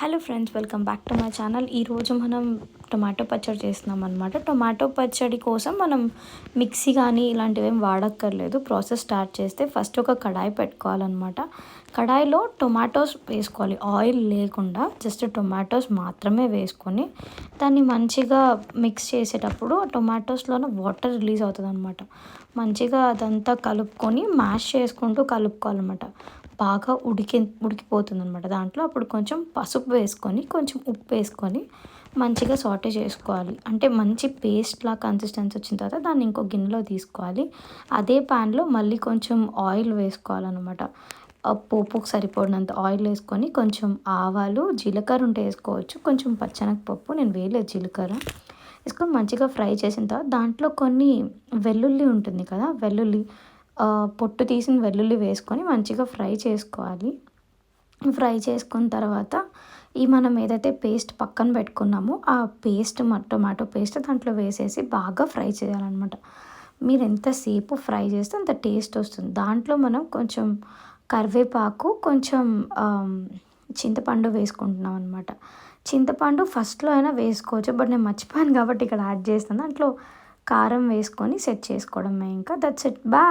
Hello friends, welcome back to my channel. ఈరోజు మనం tomato పచ్చడి చేస్తున్నాం అనమాట. టొమాటో పచ్చడి కోసం మనం మిక్సీ కానీ ఇలాంటివి ఏం వాడక్కర్లేదు. ప్రాసెస్ స్టార్ట్ చేస్తే ఫస్ట్ ఒక కడాయి పెట్టుకోవాలన్నమాట. కడాయిలో టొమాటోస్ వేసుకోవాలి, ఆయిల్ లేకుండా జస్ట్ టొమాటోస్ మాత్రమే వేసుకొని దాన్ని మంచిగా మిక్స్ చేసేటప్పుడు టొమాటోస్లోనే వాటర్ రిలీజ్ అవుతుంది అనమాట. మంచిగా అదంతా కలుపుకొని మ్యాష్ చేసుకుంటూ కలుపుకోవాలన్నమాట. బాగా ఉడికిపోతుంది అనమాట. దాంట్లో అప్పుడు కొంచెం పసుపు వేసుకొని కొంచెం ఉప్పు వేసుకొని మంచిగా సాటే చేసుకోవాలి. అంటే మంచి పేస్ట్లా కన్సిస్టెన్సీ వచ్చిన తర్వాత దాన్ని ఇంకో గిన్నెలో తీసుకోవాలి. అదే ప్యాన్లో మళ్ళీ కొంచెం ఆయిల్ వేసుకోవాలన్నమాట. పోపుకు సరిపడినంత ఆయిల్ వేసుకొని కొంచెం ఆవాలు, జీలకర్ర ఉంటే వేసుకోవచ్చు, కొంచెం పచ్చెనగపప్పు, నేను వేయలేదు జీలకర్ర వేసుకొని మంచిగా ఫ్రై చేసిన తర్వాత దాంట్లో కొన్ని వెల్లుల్లి ఉంటుంది కదా, వెల్లుల్లి పొట్టు తీసిన వెల్లుల్లి వేసుకొని మంచిగా ఫ్రై చేసుకోవాలి. ఫ్రై చేసుకున్న తర్వాత మనం ఏదైతే పేస్ట్ పక్కన పెట్టుకున్నామో ఆ పేస్ట్, టొమాటో పేస్ట్ దాంట్లో వేసేసి బాగా ఫ్రై చేయాలన్నమాట. మీరు ఎంతసేపు ఫ్రై చేస్తే అంత టేస్ట్ వస్తుంది. దాంట్లో మనం కొంచెం కరివేపాకు, కొంచెం చింతపండు వేసుకుంటున్నాం అనమాట. చింతపండు ఫస్ట్లో అయినా వేసుకోవచ్చు, బట్ నేను మర్చిపోయాను కాబట్టి ఇక్కడ యాడ్ చేస్తాను. దాంట్లో కారం వేసుకొని సెట్ చేసుకోవడమే. ఇంకా దట్స్ ఇట్. బాయ్.